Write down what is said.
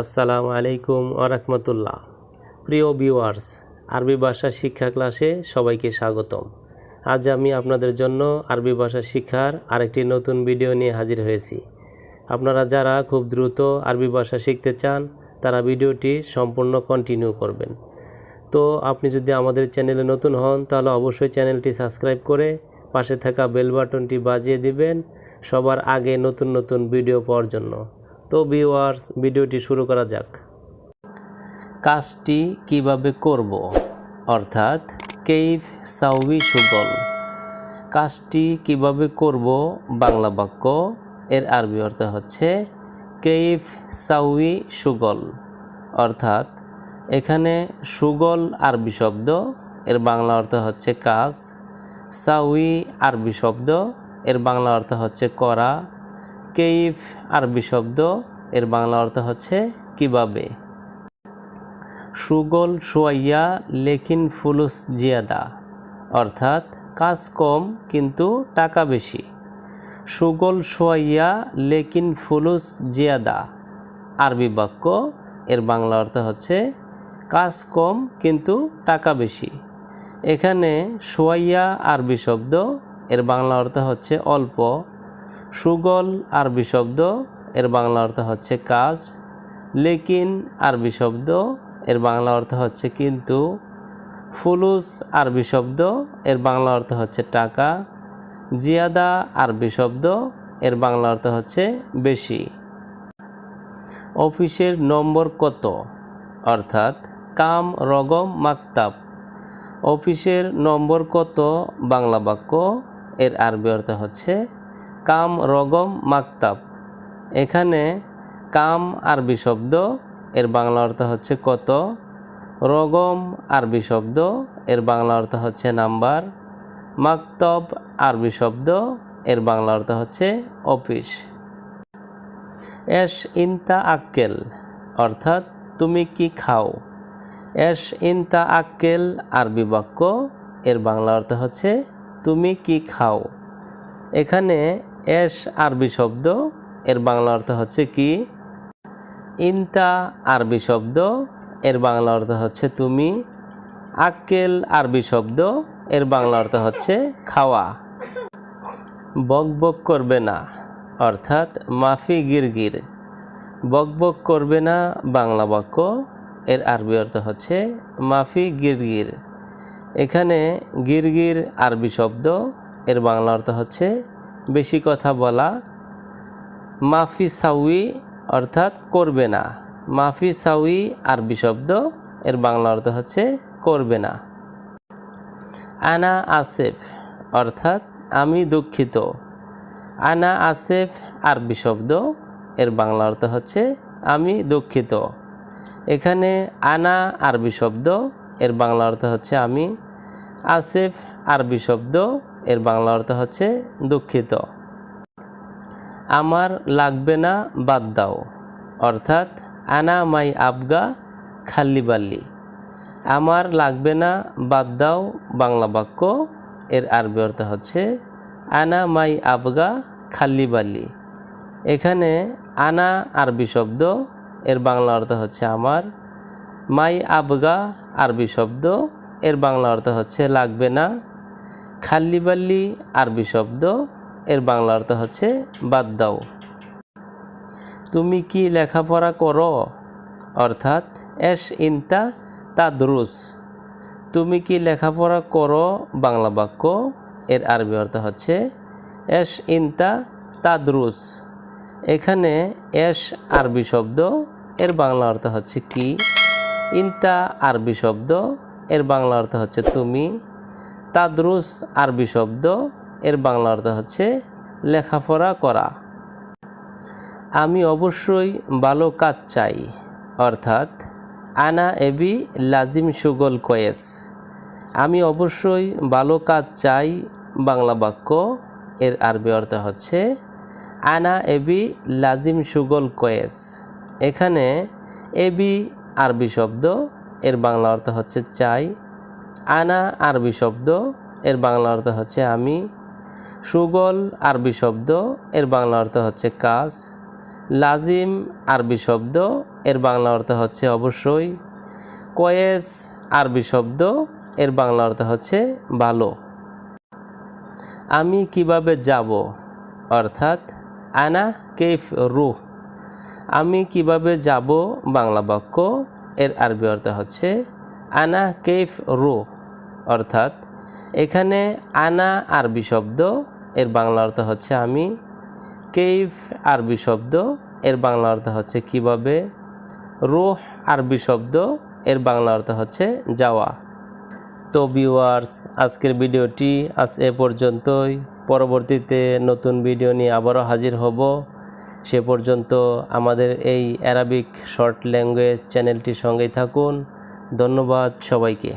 আসসালামু আলাইকুম ওরহমতুল্লাহ। প্রিয় ভিউয়ার্স, আরবি ভাষা শিক্ষা ক্লাসে সবাইকে স্বাগতম। আজ আমি আপনাদের জন্য আরবি ভাষা শিক্ষার আরেকটি নতুন ভিডিও নিয়ে হাজির হয়েছি। আপনারা যারা খুব দ্রুত আরবি ভাষা শিখতে চান তারা ভিডিওটি সম্পূর্ণ কন্টিনিউ করবেন। তো আপনি যদি আমাদের চ্যানেলে নতুন হন তাহলে অবশ্যই চ্যানেলটি সাবস্ক্রাইব করে পাশে থাকা বেল বাটনটি বাজিয়ে দিবেন সবার আগে নতুন নতুন ভিডিও পাওয়ার জন্য। তো ভিউয়ার্স, ভিডিওটি শুরু করা যাক। কাজটি কিভাবে করব, অর্থাৎ কেইফ সাউই সুগল। কাজটি কিভাবে করব বাংলা বাক্য, এর আরবি অর্থ হচ্ছে কেইফ সাউই সুগল। অর্থাৎ এখানে সুগল আরবি শব্দ, এর বাংলা অর্থ হচ্ছে কাজ। সাউই আরবি শব্দ, এর বাংলা অর্থ হচ্ছে করা। কেইফ আরবি শব্দ, এর বাংলা অর্থ হচ্ছে কিভাবে। সুগল সোয়াইয়া লেকিন ফুলুস জিয়াদা, অর্থাৎ কাজ কম কিন্তু টাকা বেশি। সুগল সোয়াইয়া লেকিন ফুলুস জিয়াদা আরবি বাক্য, এর বাংলা অর্থ হচ্ছে কাজ কম কিন্তু টাকা বেশি। এখানে সোয়াইয়া আরবি শব্দ, এর বাংলা অর্থ হচ্ছে অল্প। সুগল আরবি শব্দ, এর বাংলা অর্থ হচ্ছে কাজ। লেকিন আরবি শব্দ, এর বাংলা অর্থ হচ্ছে কিন্তু। ফুলুস আরবি শব্দ, এর বাংলা অর্থ হচ্ছে টাকা। জিয়াদা আরবি শব্দ, এর বাংলা অর্থ হচ্ছে বেশি। অফিসের নম্বর কত, অর্থাৎ কাম রগম মাকতাব। অফিসের নম্বর কত বাংলা বাক্য, এর আরবি অর্থ হচ্ছে কাম রগম মাকতাব। এখানে কাম আরবি শব্দ, এর বাংলা অর্থ হচ্ছে কত। রগম আরবি শব্দ, এর বাংলা অর্থ হচ্ছে নাম্বার। মাকতব আরবি শব্দ, এর বাংলা অর্থ হচ্ছে অফিস। এশ ইনতা আক্কেল, অর্থাৎ তুমি কি খাও। এশ ইনতা আক্কেল আরবি বাক্য, এর বাংলা অর্থ হচ্ছে তুমি কি খাও। এখানে এশ আরবি শব্দ, এর বাংলা অর্থ হচ্ছে কি। ইনতা আরবি শব্দ, এর বাংলা অর্থ হচ্ছে তুমি। আক্কেল আরবি শব্দ, এর বাংলা অর্থ হচ্ছে খাওয়া। বকবক করবে না, অর্থাৎ মাফি গিরগির। বকবক করবে না বাংলা বাক্য, এর আরবি অর্থ হচ্ছে মাফি গিরগির। এখানে গিরগির আরবি শব্দ, এর বাংলা অর্থ হচ্ছে বেশি কথা বলা। মাফি সাউই, অর্থাৎ করবে না। মাফি সাউই আরবি শব্দ, এর বাংলা অর্থ হচ্ছে করবে না। আনা আসেফ, অর্থাৎ আমি দুঃখিত। আনা আসেফ আরবি শব্দ, এর বাংলা অর্থ হচ্ছে আমি দুঃখিত। এখানে আনা আরবি শব্দ, এর বাংলা অর্থ হচ্ছে আমি। আসেফ আরবি শব্দ, এর বাংলা অর্থ হচ্ছে দুঃখিত। আমার লাগবে না বাদ দাও, অর্থাৎ আনা মাই আবগা খাল্লি বাল্লি। আমার লাগবে না বাদ দাও বাংলা বাক্য, এর আরবি অর্থ হচ্ছে আনা মাই আবগা খাল্লি বাল্লি। এখানে আনা আরবি শব্দ, এর বাংলা অর্থ হচ্ছে আমার। মাই আবগা আরবি শব্দ, এর বাংলা অর্থ হচ্ছে লাগবে না। খাল্লি বাল্লি আরবি শব্দ, এর বাংলা অর্থ হচ্ছে বাদ দাও। তুমি কি লেখাপড়া করো, অর্থাৎ এশ ইনতা তাদরুস। তুমি কি লেখাপড়া করো বাংলা বাক্য, এর আরবি অর্থ হচ্ছে এশ ইনতা তাদরুস। এখানে এশ আরবি শব্দ, এর বাংলা অর্থ হচ্ছে কি। ইনতা আরবি শব্দ, এর বাংলা অর্থ হচ্ছে তুমি। তাদরুস আরবি শব্দ, এর বাংলা অর্থ হচ্ছে লেখাপড়া করা। আমি অবশ্যই ভালো কাজ চাই, অর্থাৎ আনা এবি লাজিম সুগল কয়েস। আমি অবশ্যই ভালো কাজ চাই বাংলা বাক্য, এর আরবি অর্থ হচ্ছে আনা এবি লাজিম সুগল কয়েস। এখানে এবি আরবি শব্দ, এর বাংলা অর্থ হচ্ছে চাই। আনা আরবি শব্দ, এর বাংলা অর্থ হচ্ছে আমি। সুগল আরবি শব্দ, এর বাংলা অর্থ হচ্ছে কাজ। লাজিম আরবি শব্দ, এর বাংলা অর্থ হচ্ছে অবশ্যই। কয়েস আরবি শব্দ, এর বাংলা অর্থ হচ্ছে ভালো। আমি কিভাবে যাব অর্থাৎ আনা কেফ রুহ। আমি কিভাবে যাব বাংলা বাক্য, এর আরবি অর্থ হচ্ছে আনা কেফ রুহ। অর্থাৎ এখানে আনা আরবি শব্দ, এর বাংলা অর্থ হচ্ছে আমি। কেইফ আরবি শব্দ, এর বাংলা অর্থ হচ্ছে কিভাবে। রুহ আরবি শব্দ, এর বাংলা অর্থ হচ্ছে যাওয়া। তো ভিউয়ার্স, আজকের ভিডিওটি আজ এ পর্যন্তই। পরবর্তীতে নতুন ভিডিও নিয়ে আবারও হাজির হব। সে পর্যন্ত আমাদের এই অ্যারাবিক শর্ট ল্যাঙ্গুয়েজ চ্যানেলটির সঙ্গেই থাকুন। ধন্যবাদ সবাইকে।